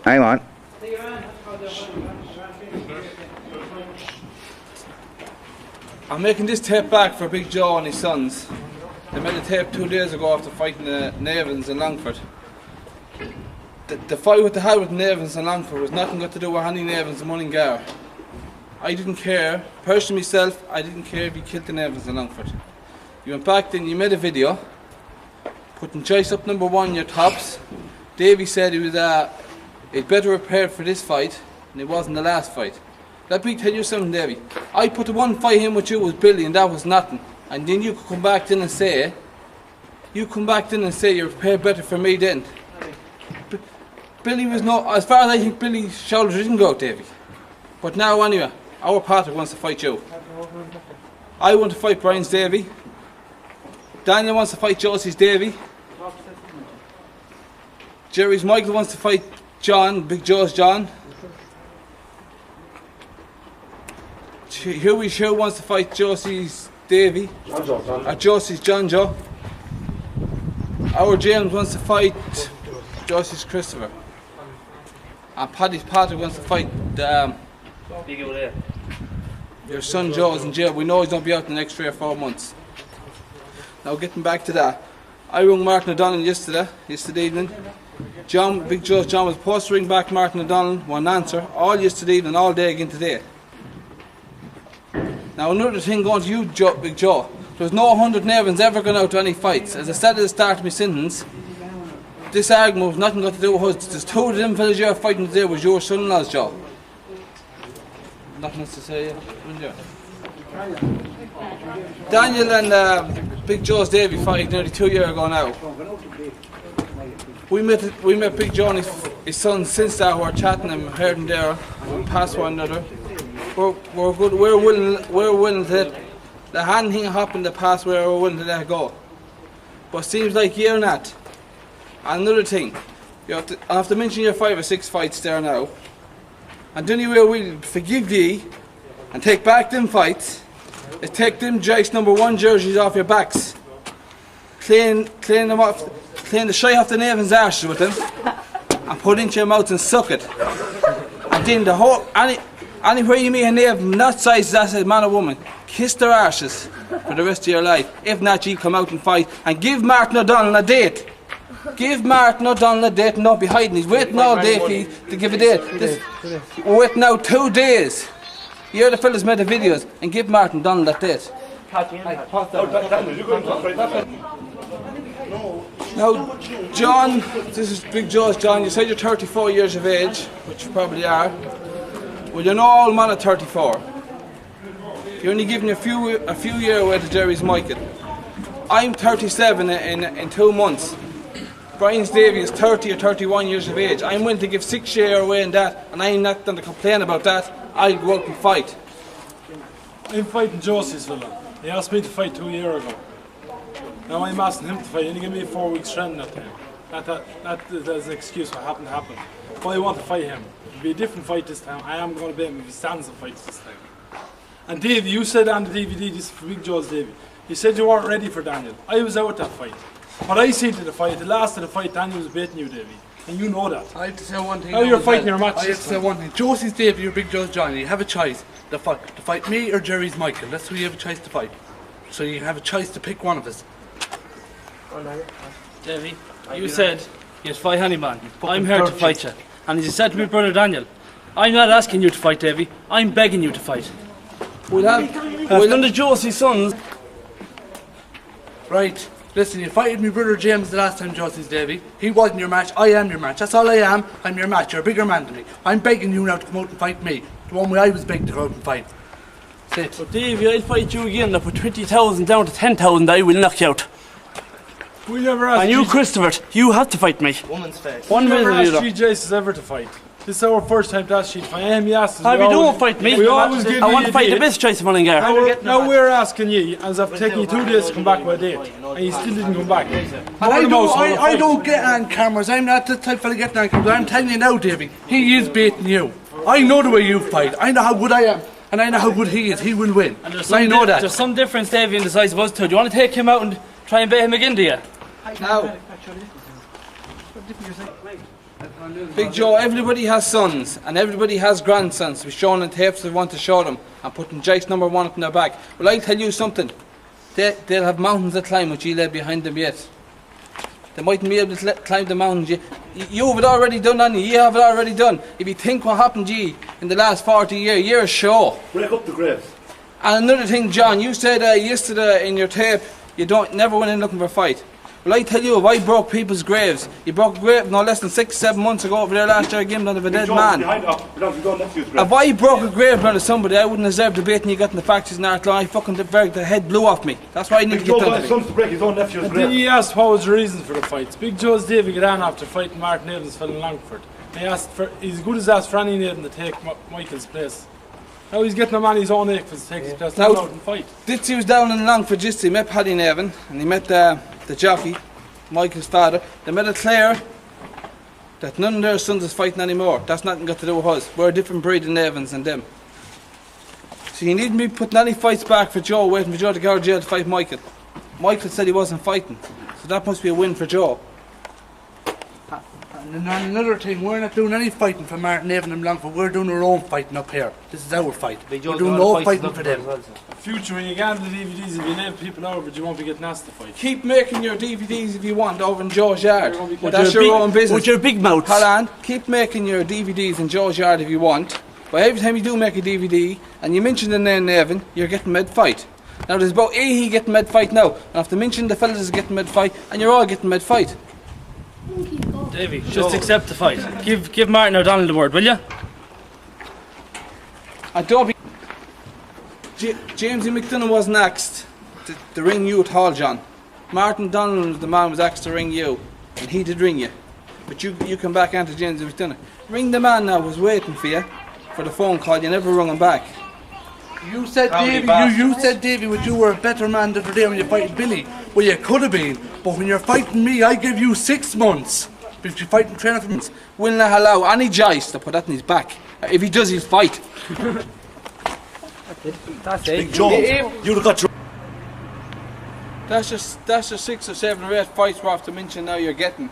Hang on. I'm making this tape back for Big Joe and his sons. They made a tape 2 days ago after fighting the Nevins in Longford. The fight with the had with Nevins in Longford was nothing got to do with any Nevins in Mullingar. I didn't care, personally myself, I didn't care if you killed the Nevins in Longford. You went back then, you made a video, putting choice up number 1 in your tops. Davey said he was he'd better prepared for this fight than he was in the last fight. Let me tell you something, Davey. I put the one fight in with you was Billy and that was nothing. And then you could come back then and say, you're prepared better for me then. Billy was no, as far as I think Billy's shoulders didn't go, Davey. But now anyway, our partner wants to fight you. I want to fight Brian's Davey. Daniel wants to fight Josie's Davey. Jerry's Michael wants to fight John, Big Joe's John. Huey's Hugh wants to fight Josie's Davey. Or Josie's John Joe. Our James wants to fight Josie's Christopher. And Paddy's Patrick wants to fight your son Joe is in jail. We know he's going to be out in the next 3 or 4 months. Now getting back to that. I rung Martin O'Donnell yesterday evening. Big Joe's John was supposed to ring back Martin O'Donnell, one answer, all yesterday evening, all day again today. Now another thing going to you, Big Joe. There's no 100 Nevins ever going out to any fights. As I said at the start of my sentence, this argument was nothing got to do with us. There's 2 of them fellas you're fighting today was your son-in-law's job. Nothing else to say, yeah. Daniel and Big Joe's Davey fought nearly 2 years ago now. We met Big Joe and his son since that. We were chatting and heard him there, we passed one another. We're good. We're willing to. The hand thing happened in the past where we're willing to let it go. But seems like you're not. And another thing, I have to mention your 5 or 6 fights there now. And the only way we'll forgive ye and take back them fights is take them Jake's number 1 jerseys off your backs. Clean them off, clean the shy off the Nevins' arses with them, and put it into your mouth and suck it. And then the whole anywhere you meet a Nevin that size as a man or woman, kiss their arses for the rest of your life. If not, you come out and fight and give Martin O'Donnell a date. Give Martin O'Donnell a date and don't be hiding. He's waiting all day for you to give a date. We're waiting now 2 days. You're the fellas made the videos and give Martin O'Donnell that date. Now, John, this is Big Joe's John. You said you're 34 years of age, which you probably are. Well, you're no old man at 34. You're only giving a few years away to Jerry's Michael. I'm 37 in 2 months. Brian's Davey is 30 or 31 years of age. I'm willing to give 6 years away in that, and I'm not going to complain about that. I'll go out and fight. I'm fighting Josie's fella. He asked me to fight 2 years ago. Now I'm asking him to fight, and he gave me 4 weeks training that time. That's an excuse what happened. But I want to fight him. It'll be a different fight this time. I am going to beat him if he stands and fights this time. And Davey, you said on the DVD, this is for Big Joe's Davey, you said you weren't ready for Daniel. I was out at that fight. What I seen to the fight, the last of the fight, Daniel was beating you, Davey. And you know that. I have to say one thing. Now you're fighting your match. I have to say one thing. Josie's Davey or Big Joe's Johnny, you have a choice to fight me or Jerry's Michael. That's who you have a choice to fight. So you have a choice to pick one of us. Davey, you said you'd fight Honeyman. I'm here to fight you. And as you said to me, brother Daniel, I'm not asking you to fight, Davey. I'm begging you to fight. We'll under Josie's sons. Right. Listen, you fighted me brother James the last time, Josie's Davey. He wasn't your match, I am your match. That's all I am. I'm your match. You're a bigger man than me. I'm begging you now to come out and fight me. The one way I was begged to go out and fight. Sit. But Davey, I'll fight you again. Now put 20,000 down to 10,000, I will knock you out. We never asked. And you, Christopher, you have to fight me. Woman's face. We never asked G.J. ever to fight. This is our first time to ask you to fight. He asked us. Harvey, don't fight me. We always give I want to fight the best choice of Mullingar. Now we're asking you, as I've taken you 2 days to come back with a date, and you still didn't come back. I don't get on cameras. I'm not the type of getting on cameras. I'm telling you now, Davey. He is beating you. I know the way you fight. I know how good I am. And I know how good he is. He will win. And I know that. There's some difference, Davey, in the size of us two. Do you want to take him out and try and beat him again, do you? Now, Big Joe, everybody has sons and everybody has grandsons to be shown in tapes they want to show them and putting Jake's number 1 up in their back. Well, I'll tell you something. They'll have mountains to climb with you led behind them yet. They mightn't be able to climb the mountains. You have it already done on you. You have it already done. If you think what happened to you in the last 40 years, you're a show. Break up the graves. And another thing, John, you said yesterday in your tape you never went in looking for a fight. Well, I tell you, if I broke people's graves, you broke a grave no less than 6-7 months ago over there last year, giving of a dead man. If I broke a grave down to somebody, I wouldn't deserve the baiting you got in the factories in Artlaw. I fucking the head blew off me. That's why I need to get done to to break his own nephew's And grave. then he asked what was the reason for the fights. Big Joe's Davy got on after fighting Martin Nevins fell in Longford. He asked for, he's as good as asked for any Nevin to take Michael's place. Now he's getting him on his own acres to take his place out and fight. Ditsy was down in Longford just he met Paddy Nevin and he met the jockey, Michael's father. They made it clear that none of their sons is fighting anymore. That's nothing got to do with us. We're a different breed of Nevins than them. So you needn't be putting any fights back for Joe, waiting for Joe to go to jail to fight Michael. Michael said he wasn't fighting, so that must be a win for Joe. And another thing, we're not doing any fighting for Martin Nevin and Longford. We're doing our own fighting up here. This is our fight. We're doing no fighting for them. Future, when you get into the DVDs, if you name people over, but you won't be getting asked to fight. Keep making your DVDs if you want over in Joe's yard. That's your own business. With your big mouth. Hold on. Keep making your DVDs in Joe's yard if you want. But every time you do make a DVD and you mention the name Nevin, you're getting mid fight. Now there's about 80 getting mid fight now. And after mentioning the fellas is getting mid fight, and you're all getting mid fight. Davy, just accept the fight. Give Martin O'Donnell the word, will you? And don't be. Jamesy McDonough wasn't asked to ring you at Hall, John. Martin Donald, the man, was asked to ring you, and he did ring you. But you come back onto Jamesy McDonough. Ring the man now who's waiting for you for the phone call. You never rung him back. You said, Davy, you said, Davy, that you were a better man the other day when you fighting Billy. Well, you could have been, but when you're fighting me, I give you 6 months. If you're fighting trainer for months, Will not allow any Joyce to put that in his back. If he does, he'll fight. That's it. Big Joe, you've got your... That's just 6 or 7 or 8 fights worth to mention now you're getting.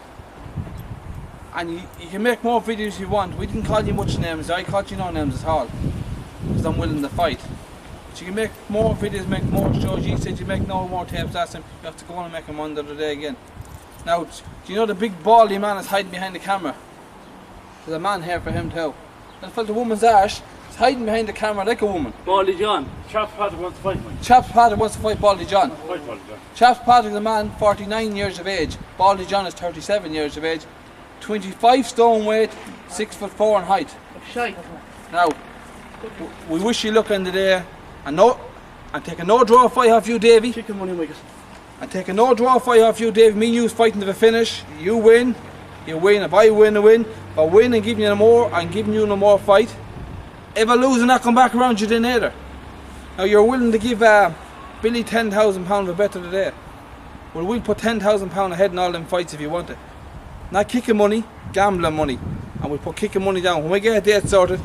And you can make more videos if you want. We didn't call you much names. I called you no names at all. Because I'm willing to fight. But you can make more videos, make more shows. You said you make no more tapes last time. You have to go on and make them on the other day again. Now, do you know the big baldy man is hiding behind the camera? There's a man here for him too. And for the woman's ash, he's hiding behind the camera like a woman. Baldy John. Chap's Patrick wants to fight me. Chap's Patrick wants to fight Baldy John. Fight Baldy John. Chap's Patrick, the man, 49 years of age. Baldy John is 37 years of age. 25 stone weight, 6'4" in height. Now, we wish you luck in the day. And take a no draw fight off you, Davy. Chicken money, Michael. And take a no draw fight off you, Davy. Me and you fighting to the finish. You win. You win. If I win, I win. If I win and giving you no more, I'm giving you no more fight. If I lose and I come back around you, then either. Now you're willing to give Billy £10,000 for better today. Well, we'll put £10,000 ahead in all them fights if you want it. Not kicking money, gambling money. And we'll put kicking money down. When we get a date sorted,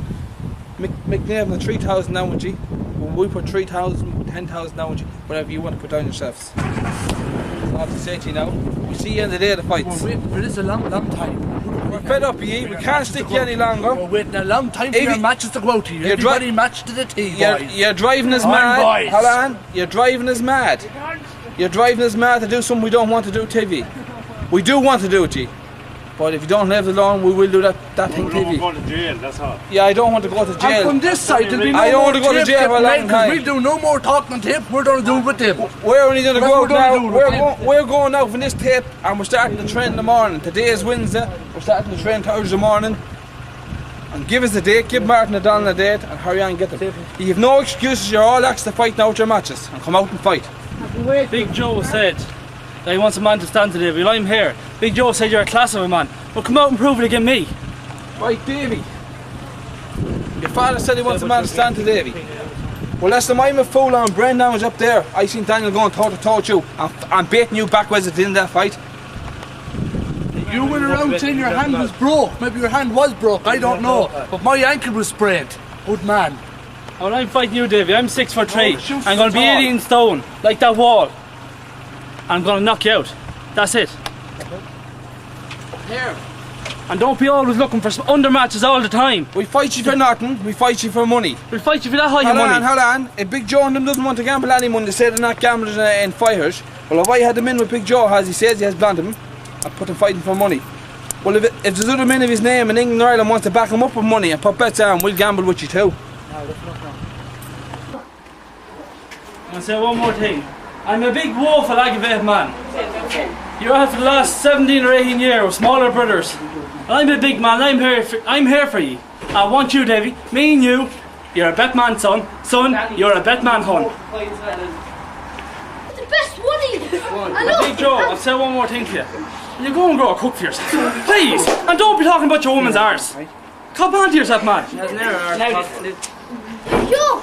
McNevin 3,000 down with you. When we put 3,000, 10,000 down with you. Whatever you want to put down yourselves. That's all to say to you now. We'll see you in the day of the fights. we're waiting for this a long time. We're fed up, you. We can't stick you any longer. We're waiting a long time for If your you- matches to go out to you. You're Everybody match to the T, boys. You're driving us Come on, mad. boys. Hold on. You're driving us mad. You're driving us mad to do something we don't want to do, TV. We do want to do it, G. But if you don't leave it alone, we will do that thing, We're TV. going to jail, that's all. Yeah, I don't want to go to And jail. from this side, there'll be no I don't more want to go to tape jail for a getting long made, 'cause time. we'll do no more talking on tape. We're going to do it with them. We're only going to That's go what out we're now. doing, We're going out from this tape and we're starting the train in the morning. Today is Wednesday. We're starting the train Thursday morning. And give us a date, give Martin O'Donnell a date and hurry on and get them. You have no excuses, you're all asked to fight now with your matches. And come out and fight. Big Joe said that he wants a man to stand today. Well, I'm here. Big Joe said you're a class of a man. Well, come out and prove it against me. Right, Davy. Your father said he wants a man to stand to Davy. Well, listen, I'm a fool on Brendan was up there. I seen Daniel going toe to toe with you. I'm baiting you backwards at the end of that fight. You went around saying your hand was broke. Maybe your hand was broke, I don't know. But my ankle was sprained. Good man. Well, I'm fighting you, Davy. I'm 6'3". Oh, shoot I'm going to be tall. 18 stone, like that wall. I'm going to knock you out. That's it. Here. And don't be always looking for under matches all the time. We fight you for nothing, we fight you for money. We'll fight you for that high Hold money. on, hold on. If Big Joe and them doesn't want to gamble any money, they say they're not gamblers in fighters. Well, if I had them in with Big Joe, as he says he has banned him, I'd put him fighting for money. Well, if there's other men of his name in England or Ireland wants to back him up with money and put bets on, we'll gamble with you too. I'll say one more thing. I'm a big woeful aggravated man. You're out for the last 17 or 18 years with smaller brothers. And I'm a big man, I'm here for you. I want you, Davy, me and you. You're a bet man, son. Son, you're a bet man, hon. The best money! Big Joe, I'll say one more thing to you. You go and grow a cook for yourself. Please! And don't be talking about your woman's arse. Come on to yourself, man. Yo!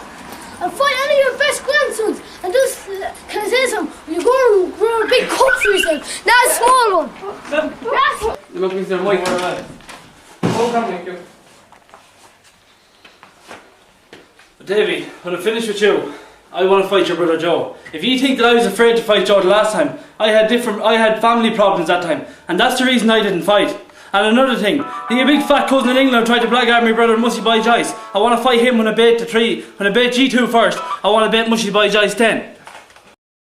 I'll find any of your best grandsons and just, can I say something? You go and grow a big cook for yourself, not a small one. Yes? Look, Mr. Mike. Davy, when I finish with you, I want to fight your brother Joe. If you think that I was afraid to fight Joe the last time, I had family problems that time, and that's the reason I didn't fight. And another thing, the big fat cousin in England tried to blackguard my brother Mushy by Joyce. I want to fight him when I bait the tree, when I bait G2 first. I want to bait Mushy by Joyce 10.